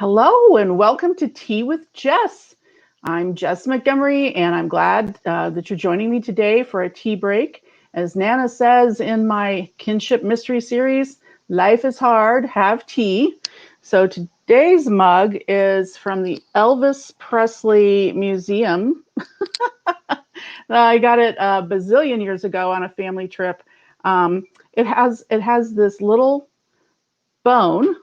Hello and welcome to Tea with Jess. I'm Jess Montgomery and I'm glad that you're joining me today for a tea break. As Nana says in my kinship mystery series, life is hard, have tea. So today's mug is from the Elvis Presley Museum. I got it a bazillion years ago on a family trip. It has this little bone.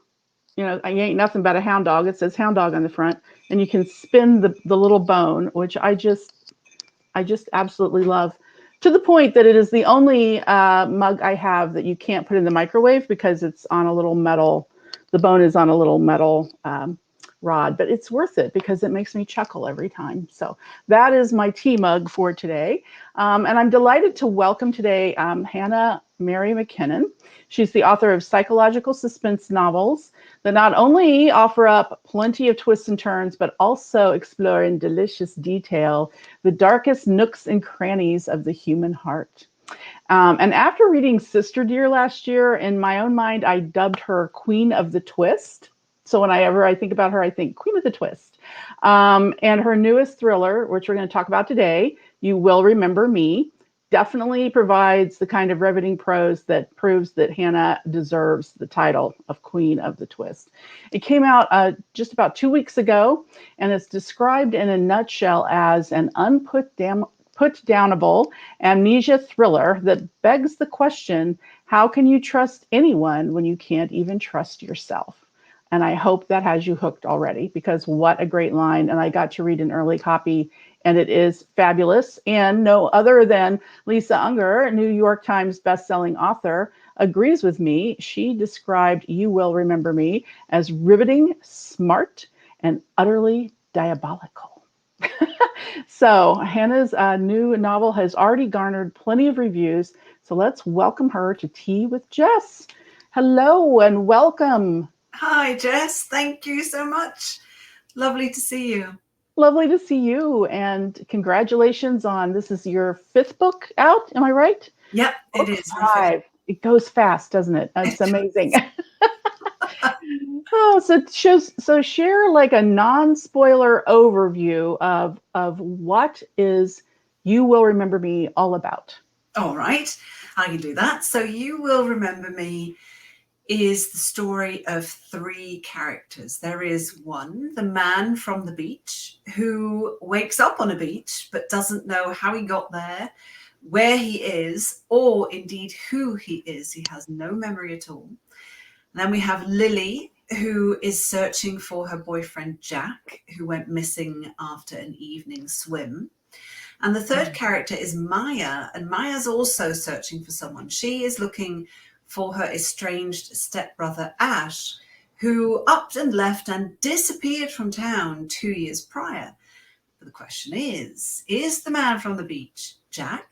You know, I ain't nothing but a hound dog. It says hound dog on the front, and you can spin the little bone, which I just absolutely love, to the point that it is the only mug I have that you can't put in the microwave because it's on a little metal. The bone is on a little metal rod, but it's worth it because it makes me chuckle every time. So that is my tea mug for today, and I'm delighted to welcome today Hannah Mary McKinnon. She's the author of psychological suspense novels that not only offer up plenty of twists and turns, but also explore in delicious detail the darkest nooks and crannies of the human heart. And after reading Sister Dear last year, in my own mind, I dubbed her Queen of the Twist. So whenever I think about her, I think Queen of the Twist. And her newest thriller, which we're going to talk about today, You Will Remember Me, definitely provides the kind of riveting prose that proves that Hannah deserves the title of Queen of the Twist. It came out just about 2 weeks ago, and it's described in a nutshell as an put-downable amnesia thriller that begs the question, how can you trust anyone when you can't even trust yourself? And I hope that has you hooked already, because what a great line. And I got to read an early copy, and it is fabulous. And no other than Lisa Unger, New York Times bestselling author, agrees with me. She described You Will Remember Me as riveting, smart, and utterly diabolical. So Hannah's new novel has already garnered plenty of reviews. So let's welcome her to Tea with Jess. Hello and welcome. Hi, Jess. Thank you so much. Lovely to see you. Lovely to see you, and congratulations on, this is your fifth book out, am I right? Yep, Book it is. five. It goes fast, doesn't it? It's amazing. Oh, so share like a non-spoiler overview of what is You Will Remember Me all about. All right, I can do that. So You Will Remember Me is the story of three characters. There is one, the man from the beach, who wakes up on a beach but doesn't know how he got there, where he is, or indeed who he is. He has no memory at all. And then we have Lily, who is searching for her boyfriend Jack, who went missing after an evening swim. And the third character is Maya, and Maya's also searching for someone. She is looking for her estranged stepbrother Ash, who upped and left and disappeared from town 2 years prior. But the question is the man from the beach Jack,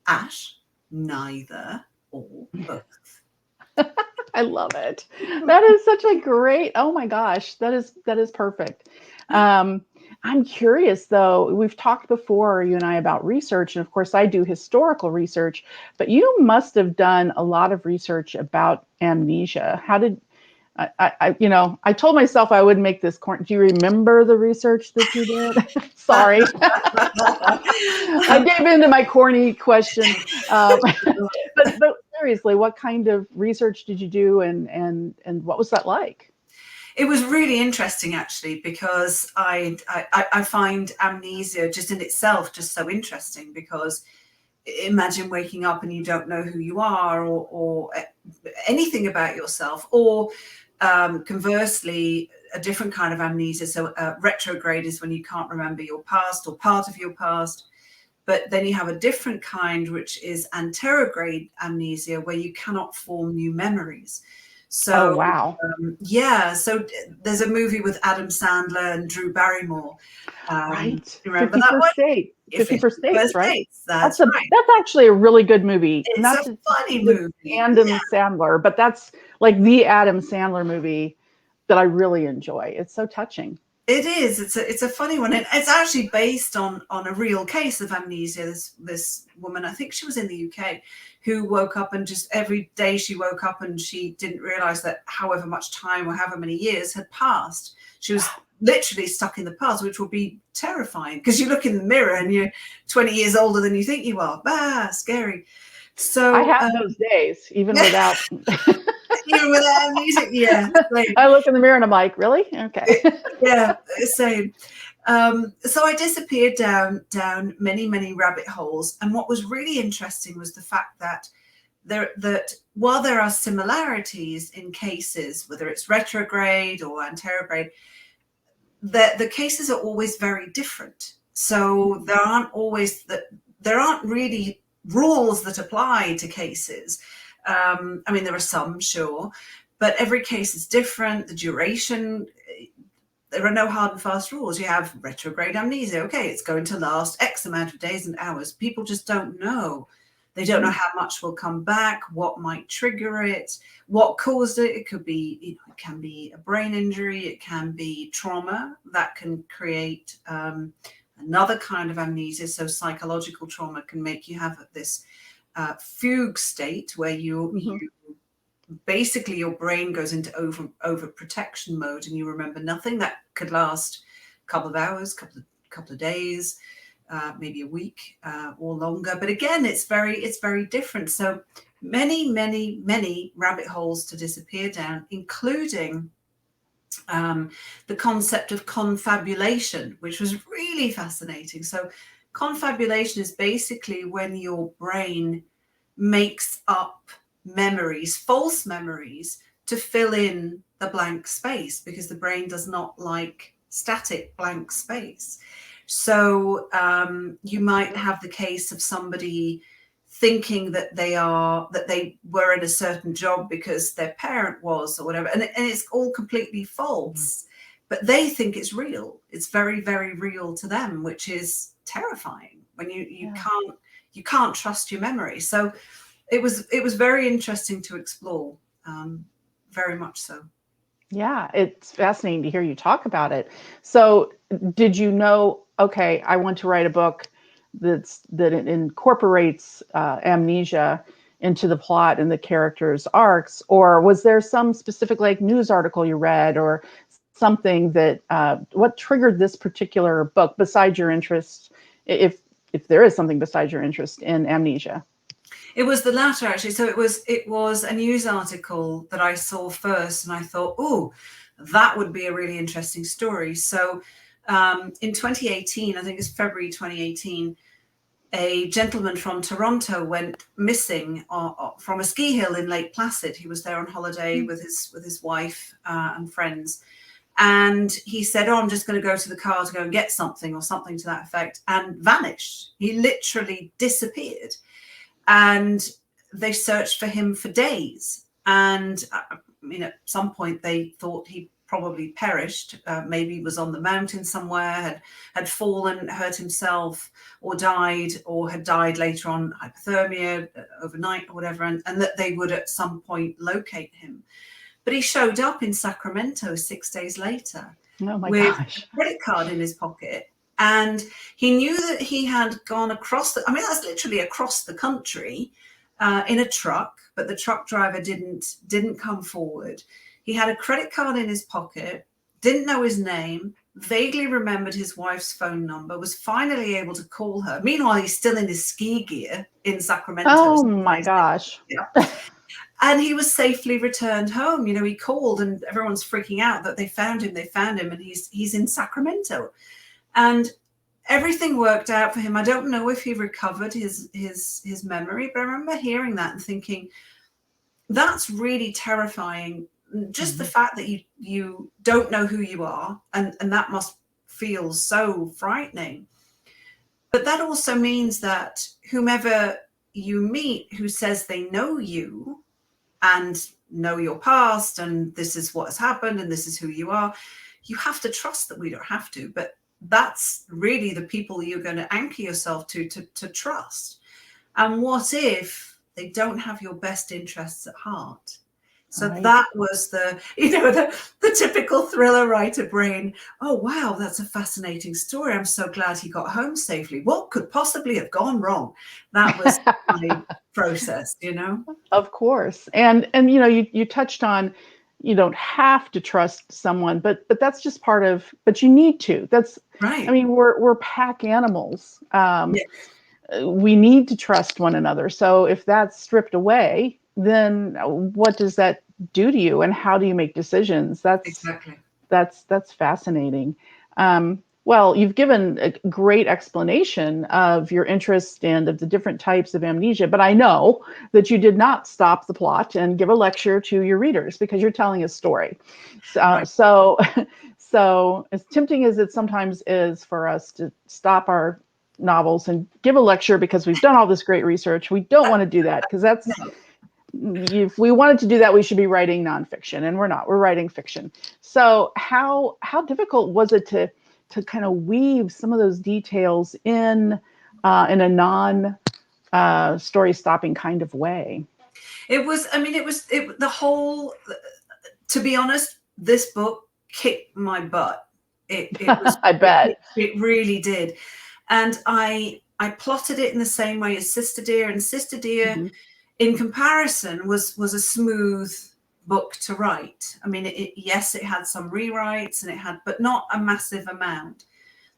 Ash, neither, or both? I love it. That is such a great, oh my gosh, that is perfect. I'm curious though, we've talked before, you and I, about research, and of course I do historical research, but you must have done a lot of research about amnesia. How did I told myself I would make this corn. Do you remember the research that you did? Sorry. I gave in to my corny question. But seriously, what kind of research did you do, and what was that like? It was really interesting, actually, because I find amnesia just in itself just so interesting, because imagine waking up and you don't know who you are, or anything about yourself, or conversely, a different kind of amnesia. So retrograde is when you can't remember your past or part of your past. But then you have a different kind, which is anterograde amnesia, where you cannot form new memories. So, oh, wow. So there's a movie with Adam Sandler and Drew Barrymore. Right. You remember that one? Date. 51st Dates, right? That's right. That's actually a really good movie. It's not a funny movie. Adam Sandler, but that's like the Adam Sandler movie that I really enjoy. It's so touching. It is. It's a funny one. And it's actually based on a real case of amnesia. This woman, I think she was in the UK, who woke up and just every day she woke up and she didn't realize that however much time or however many years had passed. She was literally stuck in the past, which would be terrifying because you look in the mirror and you're 20 years older than you think you are. Scary. So I have those days, even without. even without amnesia, yeah. I look in the mirror and I'm like, really? Okay. Yeah, same. So I disappeared down many rabbit holes, and what was really interesting was the fact that while there are similarities in cases, whether it's retrograde or anterograde, the cases are always very different. So there aren't really rules that apply to cases. I mean, there are some, sure, but every case is different. The duration, there are no hard and fast rules. You have retrograde amnesia. Okay, it's going to last X amount of days and hours. People just don't know. They don't know how much will come back, what might trigger it, what caused it. It could be, it can be a brain injury. It can be trauma that can create another kind of amnesia. So psychological trauma can make you have this fugue state where you basically your brain goes into over protection mode and you remember nothing. That could last a couple of hours, couple of days, maybe a week or longer. But again, it's very different. So many rabbit holes to disappear down, including the concept of confabulation, which was really fascinating. So confabulation is basically when your brain makes up memories, false memories, to fill in the blank space, because the brain does not like static blank space. So you might have the case of somebody thinking that they were in a certain job because their parent was, or whatever, and it's all completely false, but they think it's real. It's very, very real to them, which is terrifying when you can't trust your memory. So it was very interesting to explore, very much so. Yeah, it's fascinating to hear you talk about it. So did you know, okay, I want to write a book that it incorporates amnesia into the plot and the characters' arcs, or was there some specific like news article you read or something that what triggered this particular book besides your interest, if there is something besides your interest in amnesia? It was the latter, actually. So it was a news article that I saw first, and I thought, oh, that would be a really interesting story. So in 2018, I think it's February 2018, a gentleman from Toronto went missing from a ski hill in Lake Placid. He was there on holiday with his wife and friends. And he said, oh, I'm just going to go to the car to go and get something, or something to that effect, and vanished. He literally disappeared. And they searched for him for days. And at some point they thought he probably perished. Maybe he was on the mountain somewhere, had fallen, hurt himself, or had died later on hypothermia overnight or whatever, and that they would at some point locate him. But he showed up in Sacramento 6 days later with a credit card in his pocket. And he knew that he had gone across that's literally across the country in a truck, but the truck driver didn't come forward. He had a credit card in his pocket, didn't know his name, vaguely remembered his wife's phone number, was finally able to call her. Meanwhile, he's still in his ski gear in Sacramento. Oh my gosh. Yeah. And he was safely returned home. He called and everyone's freaking out that they found him, and he's in Sacramento. And everything worked out for him. I don't know if he recovered his memory, but I remember hearing that and thinking, that's really terrifying. Just the fact that you don't know who you are, and that must feel so frightening. But that also means that whomever you meet who says they know you and know your past, and this is what has happened, and this is who you are, you have to trust that. We don't have to, but that's really the people you're going to anchor yourself to trust. And what if they don't have your best interests at heart? So Right. that was the typical thriller writer brain. Oh, wow, that's a fascinating story. I'm so glad he got home safely. What could possibly have gone wrong? That was my process, Of course. And you touched on you don't have to trust someone, but that's just part of, but you need to. I Right. mean, we're pack animals. Yes, We need to trust one another. So if that's stripped away, then what does that do to you, and how do you make decisions? exactly. That's fascinating. Well, you've given a great explanation of your interest and of the different types of amnesia, but I know that you did not stop the plot and give a lecture to your readers because you're telling a story. So, Right. so, so as tempting as it sometimes is for us to stop our novels and give a lecture because we've done all this great research, we don't want to do that because that's No. if we wanted to do that, we should be writing nonfiction, and we're not. We're writing fiction. So how difficult was it to kind of weave some of those details in a non story stopping kind of way? It was, I mean, the whole, to be honest, this book kicked my butt. It was, I bet. it really did. And I plotted it in the same way as Sister Dear, and Sister Dear, Mhm. in comparison, was a smooth book to write. I mean, yes, it had some rewrites and but not a massive amount.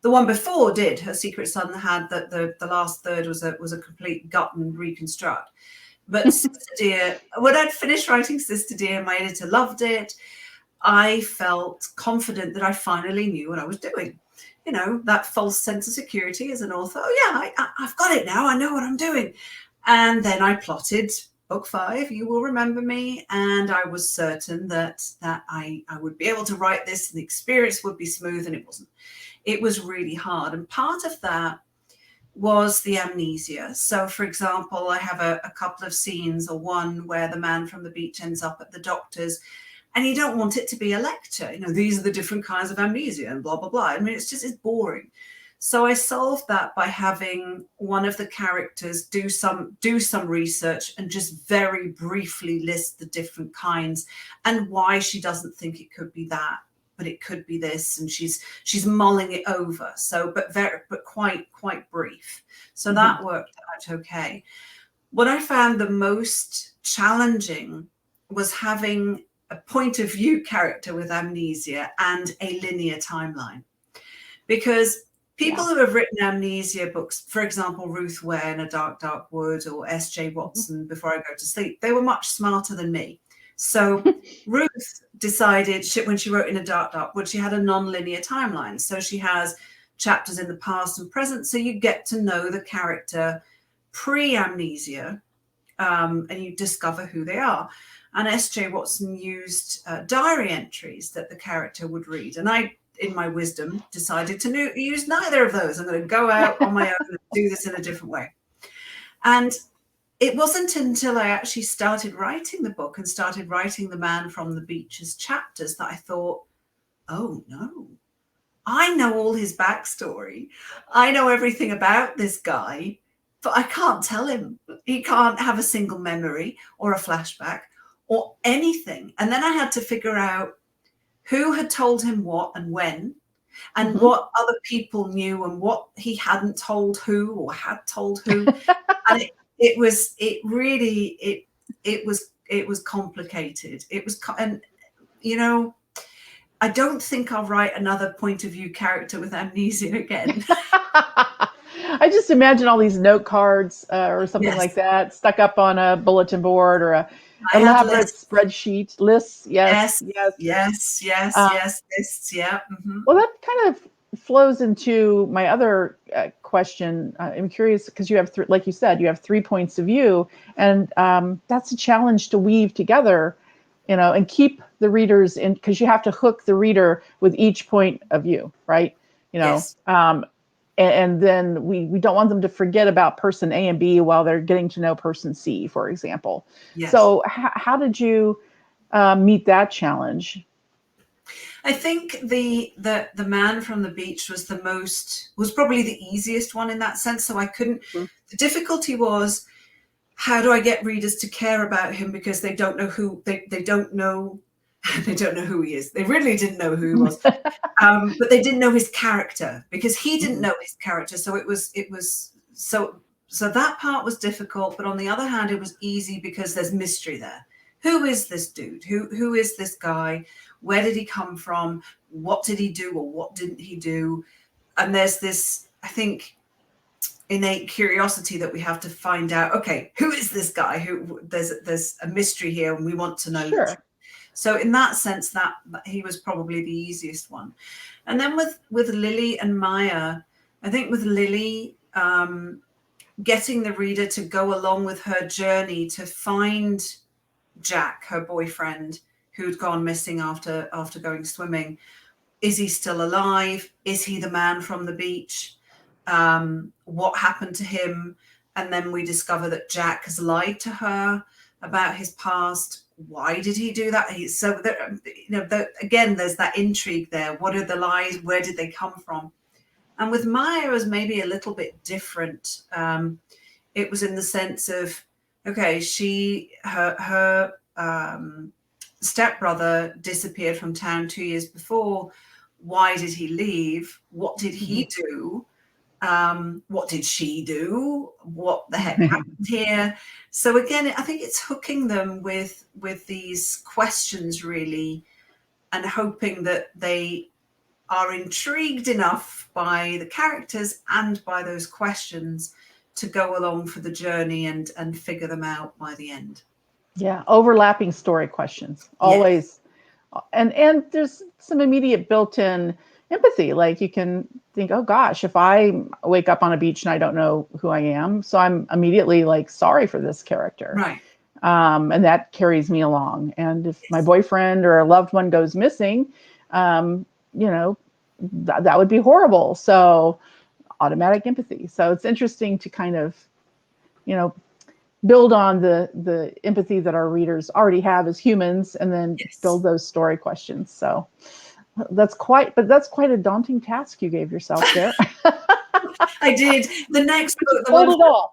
The one before did. Her Secret Son had that the last third was a complete gut and reconstruct. But Sister Dear, when I'd finished writing Sister Dear, my editor loved it. I felt confident that I finally knew what I was doing. That false sense of security as an author. Oh yeah, I've got it now. I know what I'm doing. And then I plotted book 5, You Will Remember Me, and I was certain that I would be able to write this and the experience would be smooth, and it wasn't. It was really hard. And part of that was the amnesia. So, for example, I have a couple of scenes, or one where the man from the beach ends up at the doctor's, and you don't want it to be a lecture. These are the different kinds of amnesia and blah, blah, blah. I mean, it's boring. So I solved that by having one of the characters do some research and just very briefly list the different kinds and why she doesn't think it could be that, but it could be this, and she's mulling it over. So, but quite brief. So that worked out okay. What I found the most challenging was having a point of view character with amnesia and a linear timeline, because people who have written amnesia books, for example, Ruth Ware in A Dark, Dark Wood, or S.J. Watson, Before I Go to Sleep, they were much smarter than me. So Ruth decided when she wrote In A Dark, Dark Wood, she had a non-linear timeline. So she has chapters in the past and present. So you get to know the character pre-amnesia, and you discover who they are. And S.J. Watson used diary entries that the character would read. And I, in my wisdom, decided to use neither of those. I'm going to go out on my own and do this in a different way. And it wasn't until I actually started writing the book and started writing the man from the beach's chapters that I thought, oh no, I know all his backstory. I know everything about this guy, but I can't tell him. He can't have a single memory or a flashback or anything. And then I had to figure out who had told him what and when, and what other people knew and what he hadn't told who or had told who. And it was complicated. It was, and I don't think I'll write another point of view character with amnesia again. I just imagine all these note cards or something like Yes, that stuck up on a bulletin board or a I had elaborate lists. spreadsheet lists. Yes, Yes, yes. yes, yes, Uh, yes, lists. Yeah. well, that kind of flows into my other question. I'm curious because you have, like you said, you have 3 points of view, and that's a challenge to weave together, and keep the readers in, because you have to hook the reader with each point of view, right? You know, Yes, um, and then we don't want them to forget about person A and B while they're getting to know person C, for example. yes. So how did you meet that challenge? I think the man from the beach was probably the easiest one in that sense. So I couldn't. The difficulty was how do I get readers to care about him because they don't know who they don't know they don't know who he is. They really didn't know who he was, but they didn't know his character because he didn't know his character. So it was so that part was difficult. But on the other hand, it was easy because there's mystery there. Who is this dude? Who is this guy? Where did he come from? What did he do or what didn't he do? And there's this, I think, innate curiosity that we have to find out, okay, who is this guy? Who there's a mystery here and we want to know. Sure. So in that sense, that he was probably the easiest one. And then with Lily and Maya, I think with Lily, getting the reader to go along with her journey to find Jack, her boyfriend, who'd gone missing after going swimming. Is he still alive? Is he the man from the beach? What happened to him? And then we discover that Jack has lied to her about his past. Why did he do that? So there, again, there's that intrigue there. What are the lies? Where did they come from? And with Maya, it was maybe a little bit different. It was in the sense of, okay, her stepbrother disappeared from town 2 years before. Why did he leave? What did he do? What did she do? What the heck happened here? So again, I think it's hooking them with these questions really, and hoping that they are intrigued enough by the characters and by those questions to go along for the journey and figure them out by the end. Yeah, overlapping story questions always. Yes. And there's some immediate built-in empathy. Like you can think, oh gosh, if I wake up on a beach and I don't know who I am, so I'm immediately like sorry for this character. Right. And that carries me along. And if my boyfriend or a loved one goes missing, that would be horrible. So automatic empathy. So it's interesting to kind of, build on the empathy that our readers already have as humans, and then build those story questions. So that's quite a daunting task you gave yourself there. I did. The next book,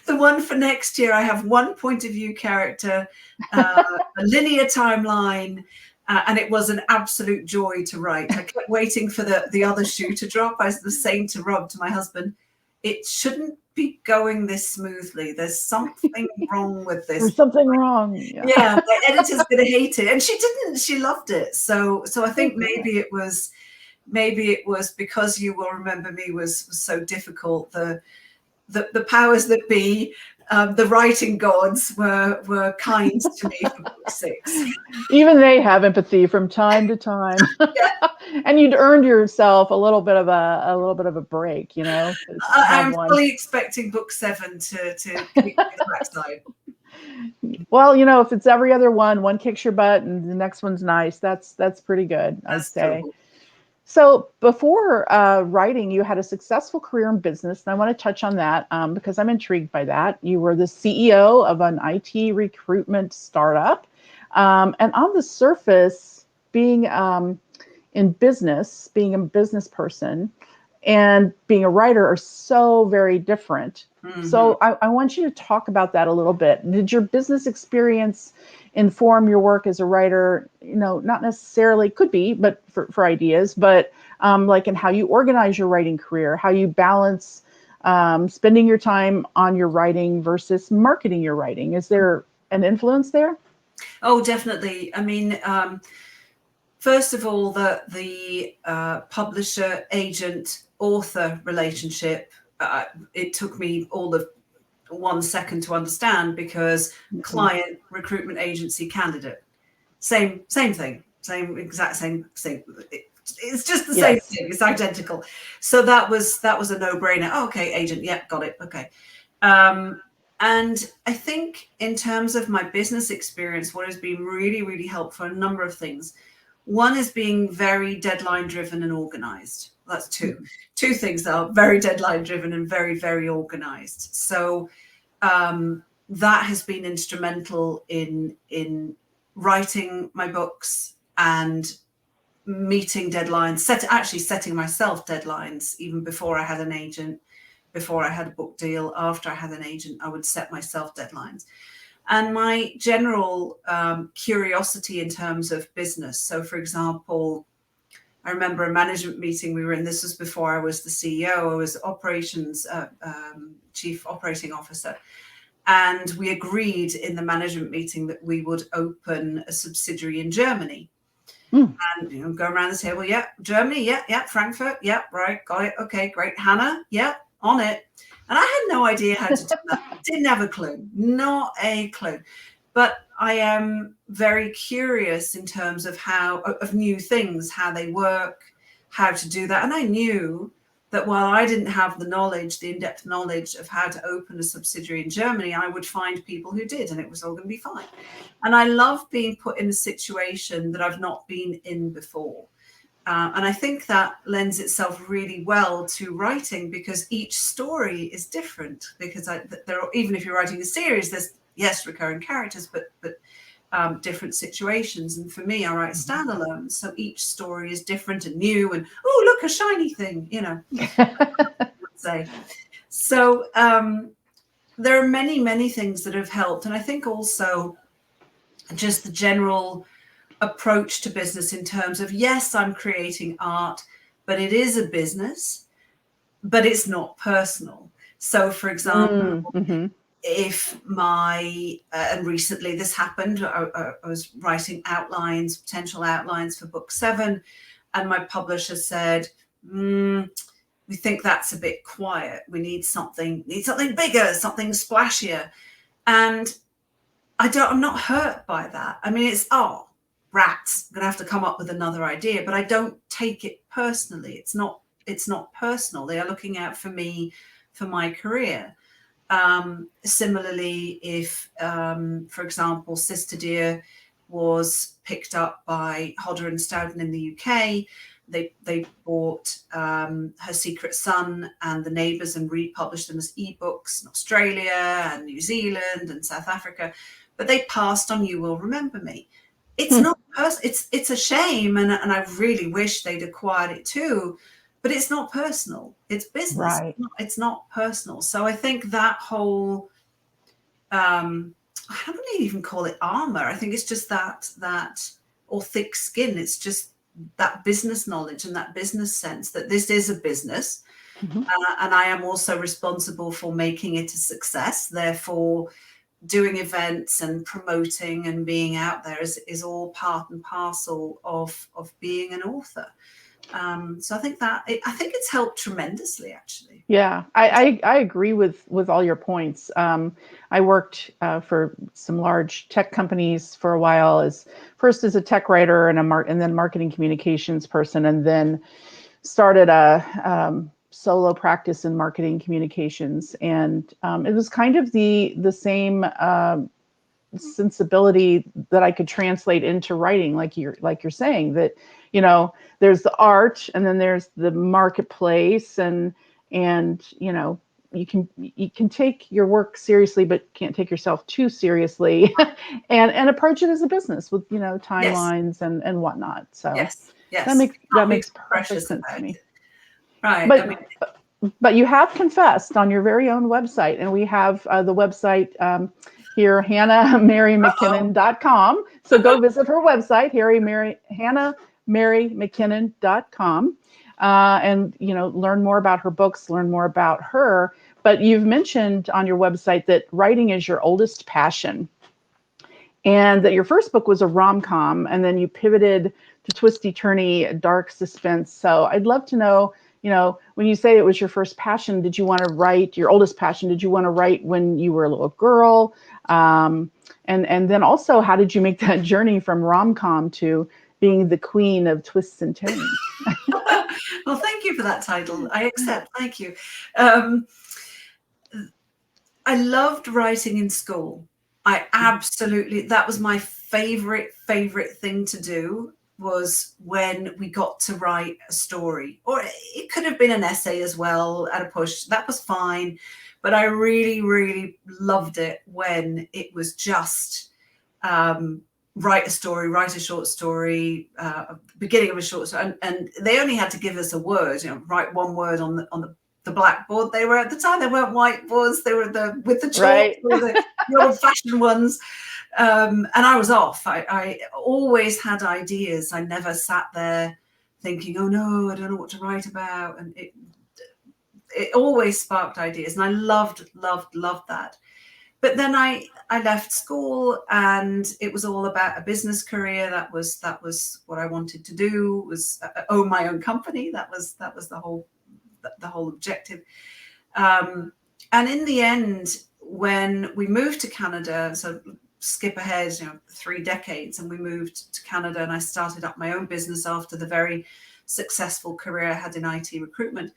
the one for next year, I have one point of view character, a linear timeline, and it was an absolute joy to write. I kept waiting for the other shoe to drop. I was saying to my husband, it shouldn't be going this smoothly. There's something wrong with this. There's something wrong. Yeah, the editor's gonna hate it. And she didn't, she loved it. So I think maybe it was because You Will Remember Me was so difficult. The powers that be, the writing gods were kind to me for book 6. Even they have empathy from time to time. And you'd earned yourself a little bit of a break, I'm fully expecting book 7 to kick the backside. Well, if it's every other one kicks your butt and the next one's nice, that's pretty good, I'd say. Cool. So before writing, you had a successful career in business, and I want to touch on that because I'm intrigued by that. You were the CEO of an IT recruitment startup, and on the surface, being in business, being a business person, and being a writer are so very different. Mm-hmm. So I want you to talk about that a little bit. Did your business experience inform your work as a writer? Not necessarily, could be, but for ideas, but like in how you organize your writing career, how you balance spending your time on your writing versus marketing your writing. Is there an influence there? Oh, definitely. I mean, first of all, the publisher, agent, author relationship, it took me all of 1 second to understand, because client, recruitment agency, candidate, same thing, exact same thing. It's just the same thing. It's identical. So that was a no-brainer. Oh, okay, agent, yeah, got it. Okay. And I think in terms of my business experience, what has been really, really helpful, a number of things. One is being very deadline driven and organized. That's two things that are very deadline driven and very, very organized. So that has been instrumental in writing my books and meeting deadlines, setting myself deadlines even before I had an agent, before I had a book deal, after I had an agent, I would set myself deadlines. And my general curiosity in terms of business. So, for example, I remember a management meeting we were in. This was before I was the CEO. I was operations chief operating officer. And we agreed in the management meeting that we would open a subsidiary in Germany. And go around the table. Yeah, Germany. Yeah, Frankfurt. Yeah, right. Got it. Okay, great. Hannah. Yeah, on it. And I had no idea how to do that. Didn't have a clue. Not a clue. But I am very curious in terms of of new things, how they work, how to do that. And I knew that while I didn't have the knowledge, the in-depth knowledge of how to open a subsidiary in Germany, I would find people who did, and it was all going to be fine. And I love being put in a situation that I've not been in before. And I think that lends itself really well to writing, because each story is different. Because even if you're writing a series, there's, yes, recurring characters, but different situations. And for me, I write standalone, so each story is different and new. And oh, look, a shiny thing, I would say. So there are many, many things that have helped, and I think also just the general approach to business in terms of, yes, I'm creating art, but it is a business, but it's not personal. So, for example. If and recently this happened, I was writing potential outlines for book 7, and my publisher said, we think that's a bit quiet. We need something bigger, something splashier. And I'm not hurt by that. I mean, it's, rats, I'm gonna have to come up with another idea, but I don't take it personally. It's not personal. They are looking out for me, for my career. Similarly, if, for example, Sister Dear was picked up by Hodder and Stoughton in the UK, they bought Her Secret Son and The Neighbours and republished them as ebooks in Australia and New Zealand and South Africa, but they passed on You Will Remember Me. It's not it's a shame, and I really wish they'd acquired it too. But it's not personal. It's business. Right. It's not personal. So I think that whole, I wouldn't even call it armor. I think it's just that or thick skin. It's just that business knowledge and that business sense that this is a business. And I am also responsible for making it a success. Therefore, doing events and promoting and being out there is all part and parcel of being an author. So I think it's helped tremendously, actually. Yeah, I agree with all your points. I worked for some large tech companies for a while, first as a tech writer and then marketing communications person, and then started a solo practice in marketing communications. And it was kind of the same sensibility that I could translate into writing, like you're saying, that there's the art, and then there's the marketplace, and you can take your work seriously, but can't take yourself too seriously, and approach it as a business with timelines and whatnot. So yes, that makes perfect sense to me. Right, but you have confessed on your very own website, and we have the website here, HannahMaryMcKinnon.com. So go visit her website, HannahMaryMcKinnon.com, and learn more about her books, learn more about her. But you've mentioned on your website that writing is your oldest passion, and that your first book was a rom-com, and then you pivoted to twisty-turny, dark suspense. So I'd love to know, when you say it was your first passion, did you want to write your oldest passion? Did you want to write when you were a little girl? And then also, how did you make that journey from rom-com to being the queen of twists and turns? Well, thank you for that title. I accept. Thank you. I loved writing in school. That was my favorite thing to do, was when we got to write a story, or it could have been an essay as well at a push. That was fine. But I really, really loved it when it was just write a short story, beginning of a short story, and they only had to give us a word, write one word on the the blackboard. They were at the time, they weren't whiteboards. They were with the chalk, Right. they were the old-fashioned ones. And I was off. I always had ideas. I never sat there thinking, oh no, I don't know what to write about. And it always sparked ideas. And I loved that. But then I left school, and it was all about a business career. That was what I wanted to do, was own my own company. That was the whole objective. And in the end, when we moved to Canada, so skip ahead, 3 decades, and we moved to Canada, and I started up my own business after the very successful career I had in IT recruitment.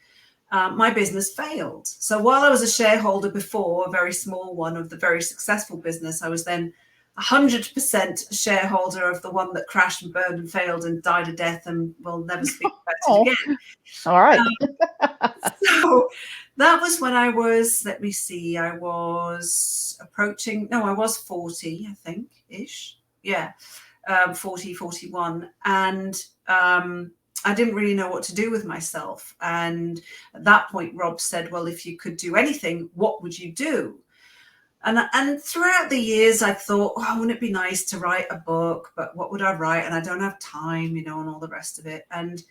My business failed. So while I was a shareholder before, a very small one of the very successful business, I was then 100% shareholder of the one that crashed and burned and failed and died a death, and we'll never speak about it again. All right. So that was when I was, let me see, I was approaching, no, I was 40, I think, ish. Yeah, 40, 41. And I didn't really know what to do with myself. And at that point, Rob said, well, if you could do anything, what would you do? And throughout the years, I thought, oh, wouldn't it be nice to write a book? But what would I write? And I don't have time, and all the rest of it. And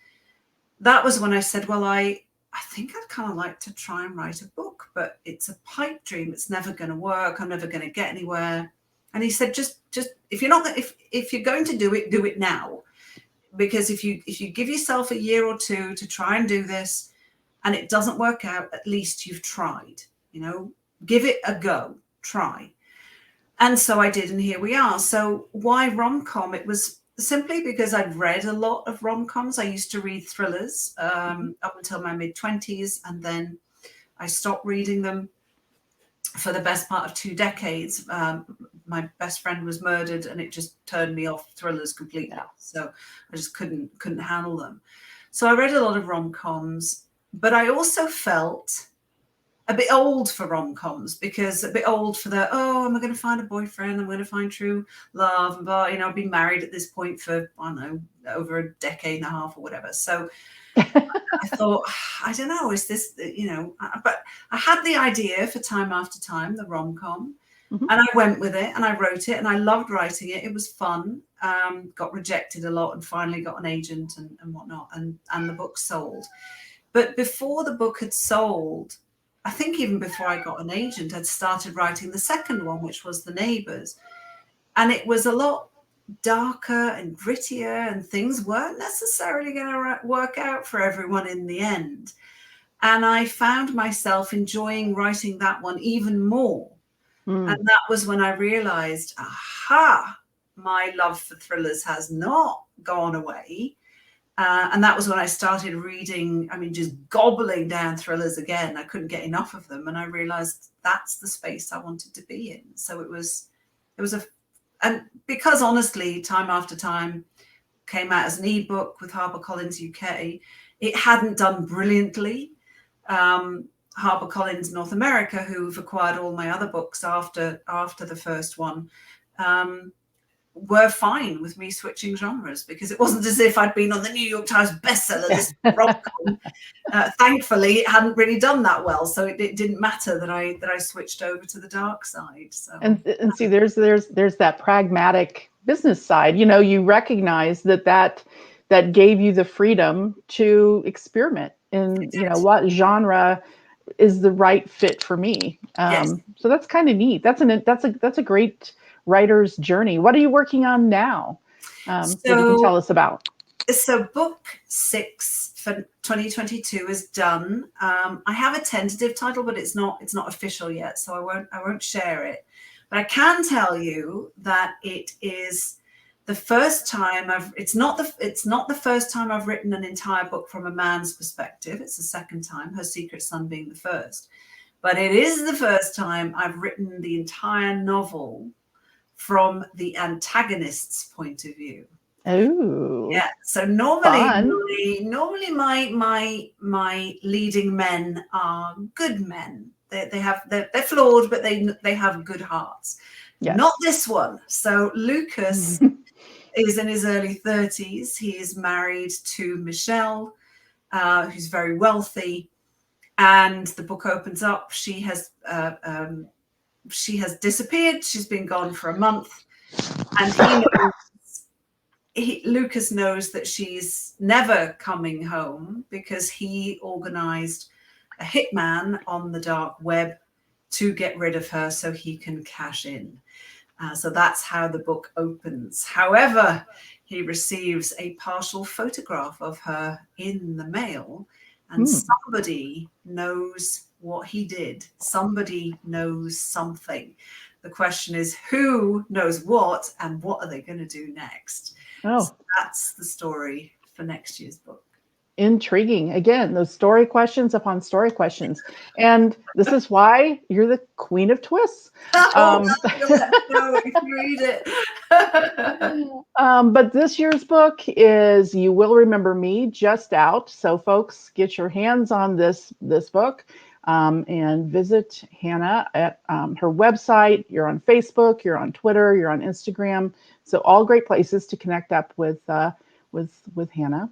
that was when I said, well, I think I'd kind of like to try and write a book, but it's a pipe dream. It's never going to work. I'm never going to get anywhere. And he said, just if you're going to do it now. Because if you give yourself a year or two to try and do this and it doesn't work out, at least you've tried, give it a go, try. And so I did, and here we are. So why rom-com? It was simply because I'd read a lot of rom-coms. I used to read thrillers up until my mid-20s, and then I stopped reading them for the best part of 2 decades. My best friend was murdered, and it just turned me off thrillers completely. Yeah. So I just couldn't handle them. So I read a lot of rom-coms, but I also felt a bit old for rom-coms, because a bit old for the, oh, am I going to find a boyfriend? I'm going to find true love. And I've been married at this point for, I don't know, over a decade and a half or whatever. So I thought, I don't know, is this, but I had the idea for Time After Time, the rom-com, and I went with it, and I wrote it, and I loved writing it. It was fun. Got rejected a lot, and finally got an agent and whatnot, and the book sold. But before the book had sold, I think even before I got an agent, I'd started writing the second one, which was The Neighbours. And it was a lot darker and grittier, and things weren't necessarily going to work out for everyone in the end. And I found myself enjoying writing that one even more. And that was when I realized, aha, my love for thrillers has not gone away. And that was when I started reading, just gobbling down thrillers again. I couldn't get enough of them. And I realized that's the space I wanted to be in. So it was and because honestly, Time After Time came out as an ebook with HarperCollins UK, it hadn't done brilliantly. HarperCollins North America, who've acquired all my other books after the first one, were fine with me switching genres, because it wasn't as if I'd been on the New York Times bestseller list rom-com. Thankfully, it hadn't really done that well, so it didn't matter that I switched over to the dark side. So and see, there's that pragmatic business side. You recognize that gave you the freedom to experiment in what genre is the right fit for me. Yes. So that's kind of neat. That's a great writer's journey. What are you working on now that you can tell us about? So book 6 for 2022 is done. I have a tentative title, but it's not official yet, so I won't share it. But I can tell you that it is the first time it's not the first time I've written an entire book from a man's perspective. It's the second time, Her Secret Son being the first. But it is the first time I've written the entire novel from the antagonist's point of view. Oh, yeah. So normally my leading men are good men. They're flawed, but they have good hearts. Yes. Not this one. So Lucas is in his early 30s. He is married to Michelle, who's very wealthy. And the book opens up. She has disappeared. She's been gone for a month, and Lucas knows that she's never coming home because he organized a hitman on the dark web to get rid of her so he can cash in. So that's how the book opens. However, he receives a partial photograph of her in the mail, and somebody knows what he did. Somebody knows something. The question is, who knows what, and what are they going to do next? Oh, So that's the story for next year's book. Intriguing. Again, those story questions upon story questions. And this is why you're the queen of twists. If you read it. But this year's book is You Will Remember Me, just out. So folks, get your hands on this book and visit Hannah at her website. You're on Facebook, you're on Twitter, you're on Instagram. So all great places to connect up with Hannah.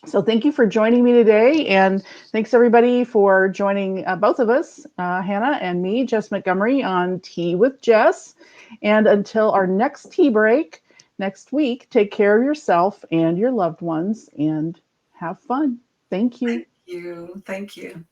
So thank you for joining me today, and thanks everybody for joining both of us, Hannah and me, Jess Montgomery, on Tea with Jess. And until our next tea break next week, take care of yourself and your loved ones and have fun. Thank you. Thank you. Thank you.